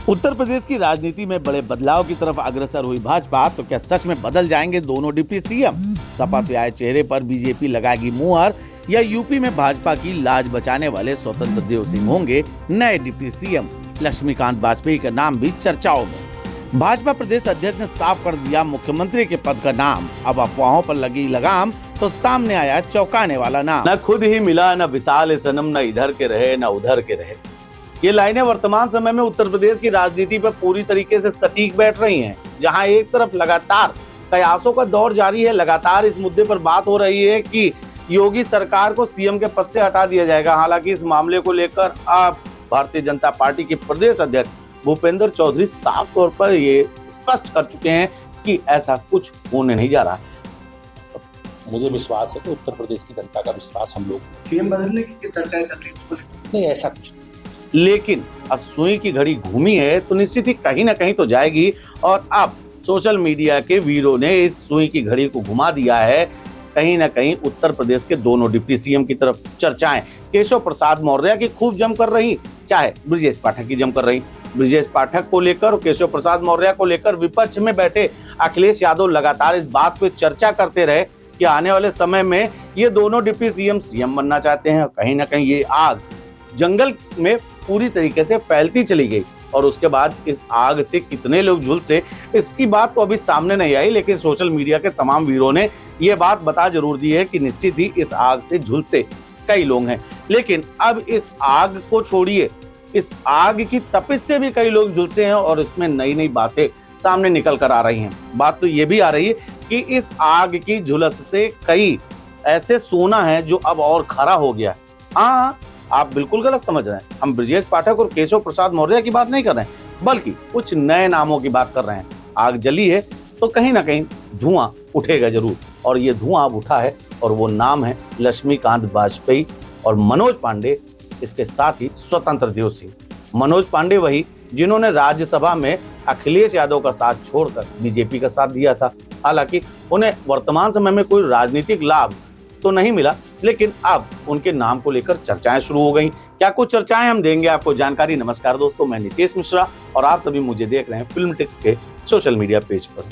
उत्तर प्रदेश की राजनीति में बड़े बदलाव की तरफ अग्रसर हुई भाजपा, तो क्या सच में बदल जाएंगे दोनों डिप्टी सीएम? सपा से आए चेहरे पर बीजेपी लगाएगी मुहर, या यूपी में भाजपा की लाज बचाने वाले स्वतंत्र देव सिंह होंगे नए डिप्टी सीएम? लक्ष्मीकांत वाजपेयी का नाम भी चर्चाओं में। भाजपा प्रदेश अध्यक्ष ने साफ कर दिया मुख्यमंत्री के पद का नाम। अब अफवाहों पर लगी लगाम तो सामने आया चौंकाने वाला नाम। न खुद ही मिला, न विशाल सनम, न इधर के रहे न उधर के रहे। ये लाइनें वर्तमान समय में उत्तर प्रदेश की राजनीति पर पूरी तरीके से सटीक बैठ रही हैं। जहां एक तरफ लगातार कयासों का दौर जारी है, लगातार इस मुद्दे पर बात हो रही है कि योगी सरकार को सीएम के पद से हटा दिया जाएगा। हालांकि इस मामले को लेकर अब भारतीय जनता पार्टी के प्रदेश अध्यक्ष भूपेंद्र चौधरी साफ तौर पर ये स्पष्ट कर चुके हैं कि ऐसा कुछ होने नहीं जा रहा है। मुझे विश्वास है कि उत्तर प्रदेश की जनता का विश्वास हम लोग सीएम बदलने की चर्चाएं चल रही है, नहीं, ऐसा कुछ लेकिन अब सुई की घड़ी घूमी है तो निश्चित ही कहीं ना कहीं तो जाएगी। और अब सोशल मीडिया के वीरों ने इस सुई की घड़ी को घुमा दिया है। कहीं ना कहीं उत्तर प्रदेश के दोनों डिप्टी सीएम की तरफ चर्चाएं केशव प्रसाद मौर्य की खूब जम कर रही, चाहे ब्रजेश पाठक की जम कर रही। ब्रजेश पाठक को लेकर और केशव प्रसाद मौर्य को लेकर विपक्ष में बैठे अखिलेश यादव लगातार इस बात पे चर्चा करते रहे कि आने वाले समय में ये दोनों डिप्टी सीएम बनना चाहते हैं। कहीं ना कहीं ये आग जंगल में पूरी तरीके से फैलती चली गई और उसके बाद इस आग से कितने लोग झुलसे, इसकी बात तो अभी सामने नहीं आई। लेकिन सोशल मीडिया के तमाम वीरों ने ये बात बता जरूर दी है कि निश्चित ही इस आग से झुलसे कई लोग हैं। लेकिन अब इस आग को छोड़िए, इस आग की तपिश से भी कई लोग झुलसे हैं और इसमें नई नई बातें सामने निकल कर आ रही हैं। बात तो ये भी आ रही है कि इस आग की झुलस से कई ऐसे सोना है जो अब और खरा हो गया। हाँ, आप बिल्कुल गलत समझ रहे हैं। हम ब्रजेश पाठक और केशव प्रसाद मौर्य की बात नहीं कर रहे हैं, बल्कि कुछ नए नामों की बात कर रहे हैं। आग जली है तो कहीं ना कहीं धुआं उठेगा जरूर, और ये धुआं अब उठा है और वो नाम है लक्ष्मीकांत वाजपेयी और मनोज पांडे, इसके साथ ही स्वतंत्र देव सिंह। मनोज पांडे वही जिन्होंने राज्यसभा में अखिलेश यादव का साथ छोड़कर बीजेपी का साथ दिया था। हालांकि उन्हें वर्तमान समय में कोई राजनीतिक लाभ तो नहीं मिला, लेकिन अब उनके नाम को लेकर चर्चाएं शुरू हो गई। क्या कुछ चर्चाएं, हम देंगे आपको जानकारी। नमस्कार दोस्तों, मैं नितेश मिश्रा और आप सभी मुझे देख रहे हैं फिल्म टिक्स के सोशल मीडिया पेज पर।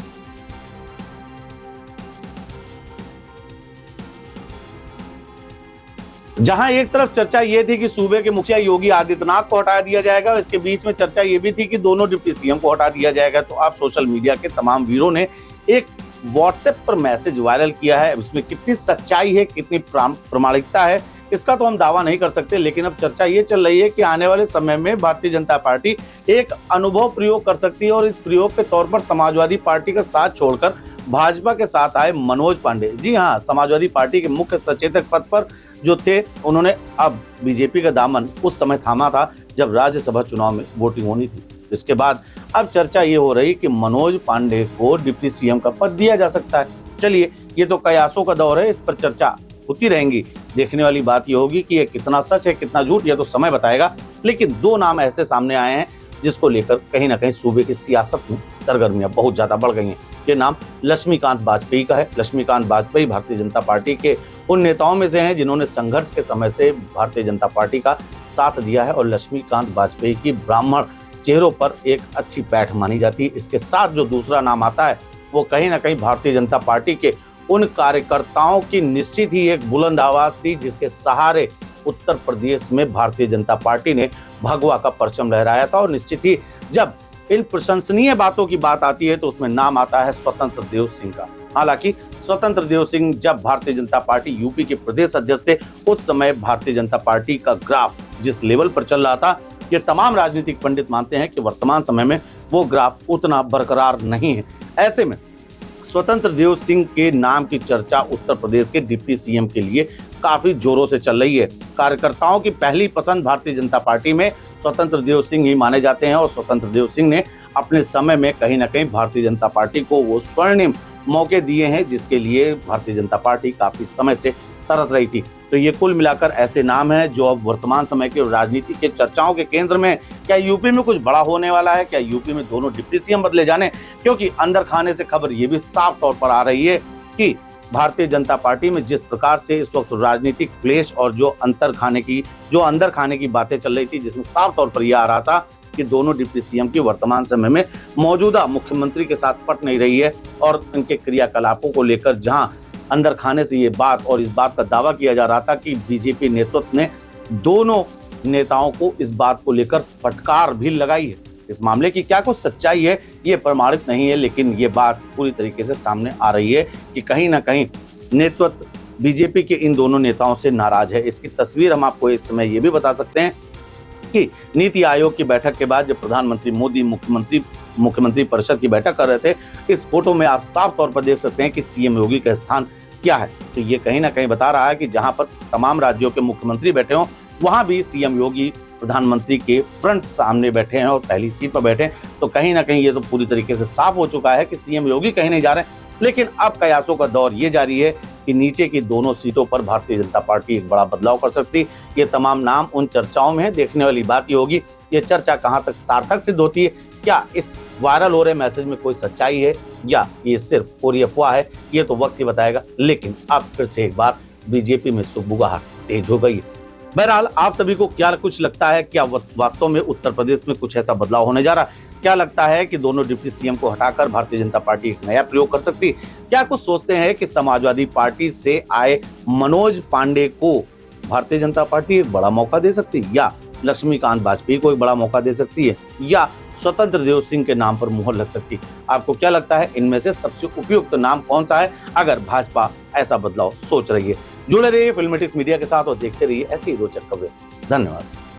जहां एक तरफ चर्चा ये थी कि सूबे के मुखिया योगी आदित्यनाथ को हटा दिया जाएगा, इसके बीच में चर्चा ये भी थी कि दोनों डिप्टी सीएम को हटा दिया जाएगा। तो आप सोशल मीडिया के तमाम वीरों ने एक व्हाट्सएप पर मैसेज वायरल किया है। उसमें कितनी सच्चाई है, कितनी प्रामाणिकता है, इसका तो हम दावा नहीं कर सकते। लेकिन अब चर्चा ये चल रही है कि आने वाले समय में भारतीय जनता पार्टी एक अनुभव प्रयोग कर सकती है और इस प्रयोग के तौर पर समाजवादी पार्टी का साथ छोड़कर भाजपा के साथ आए मनोज पांडे। जी हाँ, समाजवादी पार्टी के मुख्य सचेतक पद पर जो थे, उन्होंने अब बीजेपी का दामन उस समय थामा था जब राज्यसभा चुनाव में वोटिंग होनी थी। इसके बाद अब चर्चा ये हो रही कि मनोज पांडे को डिप्टी सीएम का पद दिया जा सकता है। चलिए, ये तो कयासों का दौर है, इस पर चर्चा होती रहेंगी। देखने वाली बात ये होगी कि ये कितना सच है कितना झूठ, ये तो समय बताएगा। लेकिन दो नाम ऐसे सामने आए हैं जिसको लेकर कहीं ना कहीं सूबे की सियासत में सरगर्मियां बहुत ज्यादा बढ़ गई हैं। ये नाम लक्ष्मीकांत वाजपेयी का है। लक्ष्मीकांत वाजपेयी भारतीय जनता पार्टी के उन नेताओं में से हैं जिन्होंने संघर्ष के समय से भारतीय जनता पार्टी का साथ दिया है और लक्ष्मीकांत वाजपेयी की ब्राह्मण चेहरों पर एक अच्छी पैठ मानी जाती है। इसके साथ जो दूसरा नाम आता है वो कहीं ना कहीं भारतीय जनता पार्टी के उन कार्यकर्ताओं की निश्चित ही एक बुलंद आवाज थी जिसके सहारे उत्तर प्रदेश में भारतीय जनता पार्टी ने भगवा का परचम लहराया था। और निश्चित ही जब इन प्रशंसनीय बातों की बात आती है तो उसमें नाम आता है स्वतंत्र देव सिंह का। हालांकि स्वतंत्र देव सिंह जब भारतीय जनता पार्टी यूपी के प्रदेश अध्यक्ष थे, उस समय भारतीय जनता पार्टी का ग्राफ जिस लेवल पर चल रहा था, ये तमाम राजनीतिक पंडित मानते हैं कि वर्तमान समय में वो ग्राफ उतना बरकरार नहीं है। ऐसे में स्वतंत्र देव सिंह के नाम की चर्चा उत्तर प्रदेश के डिप्टी सीएम के लिए काफी जोरों से चल रही है। कार्यकर्ताओं की पहली पसंद भारतीय जनता पार्टी में स्वतंत्र देव सिंह ही माने जाते हैं और स्वतंत्र देव सिंह ने अपने समय में कहीं ना कहीं भारतीय जनता पार्टी को वो स्वर्णिम मौके दिए हैं जिसके लिए भारतीय जनता पार्टी काफी समय से तरस रही थी। तो ये कुल मिलाकर ऐसे नाम हैं जो अब वर्तमान समय के राजनीति के चर्चाओं के केंद्र में। क्या यूपी में कुछ बड़ा होने वाला है? क्या यूपी में दोनों डिप्टी सीएम बदले जाने? क्योंकि अंदर खाने से खबर ये भी साफ तौर पर आ रही है कि भारतीय जनता पार्टी में जिस प्रकार से इस वक्त राजनीतिक क्लेश और जो अंदर खाने की बातें चल रही थी, जिसमें साफ तौर पर यह आ रहा था कि दोनों डिप्टी सीएम की वर्तमान समय में मौजूदा मुख्यमंत्री के साथ पट नहीं रही है और उनके क्रियाकलापों को लेकर जहां अंदर खाने से ये बात और इस बात का दावा किया जा रहा था कि बीजेपी नेतृत्व ने दोनों नेताओं को इस बात को लेकर फटकार भी लगाई है। इस मामले की क्या कुछ सच्चाई है ये प्रमाणित नहीं है, लेकिन ये बात पूरी तरीके से सामने आ रही है कि कहीं ना कहीं नेतृत्व बीजेपी के इन दोनों नेताओं से नाराज है। इसकी तस्वीर हम आपको इस समय ये भी बता सकते हैं कि नीति आयोग की बैठक के बाद जब प्रधानमंत्री मोदी मुख्यमंत्री परिषद की बैठक कर रहे थे, इस फोटो में आप साफ तौर पर देख सकते हैं कि सीएम योगी का स्थान क्या है। तो ये कहीं ना कहीं बता रहा है कि जहां पर तमाम राज्यों के मुख्यमंत्री बैठे हों वहां भी सीएम योगी प्रधानमंत्री के फ्रंट सामने बैठे हैं और पहली सीट पर बैठे हैं। तो कहीं ना कहीं ये तो पूरी तरीके से साफ हो चुका है कि सीएम योगी कहीं नहीं जा रहे हैं। लेकिन अब कयासों का दौर ये जारी है कि नीचे की दोनों सीटों पर भारतीय जनता पार्टी एक बड़ा बदलाव कर सकती है। ये तमाम नाम उन चर्चाओं में है। देखने वाली बात ये होगी ये चर्चा कहां तक सार्थक सिद्ध होती है। क्या इस वायरल हो रहे मैसेज में कोई सच्चाई है या ये सिर्फ पूरी अफवाह है, ये तो वक्त ही बताएगा। लेकिन अब फिर से एक बार बीजेपी में सुगबुगाहट तेज हो गई है। बहरहाल आप सभी को क्या कुछ लगता है, क्या वास्तव में उत्तर प्रदेश में कुछ ऐसा बदलाव होने जा रहा है? क्या लगता है कि दोनों डिप्टी सीएम को हटाकर भारतीय जनता पार्टी एक नया प्रयोग कर सकती है? क्या कुछ सोचते हैं कि समाजवादी पार्टी से आए मनोज पांडे को भारतीय जनता पार्टी एक बड़ा मौका दे सकती है, या लक्ष्मीकांत वाजपेयी को एक बड़ा मौका दे सकती है, या स्वतंत्र देव सिंह के नाम पर मुहर लग सकती है? आपको क्या लगता है इनमें से सबसे उपयुक्त नाम कौन सा है अगर भाजपा ऐसा बदलाव सोच रही है? जुड़े रहिए फिल्मेटिक्स मीडिया के साथ और देखते रहिए ऐसी ही रोचक खबरें। धन्यवाद।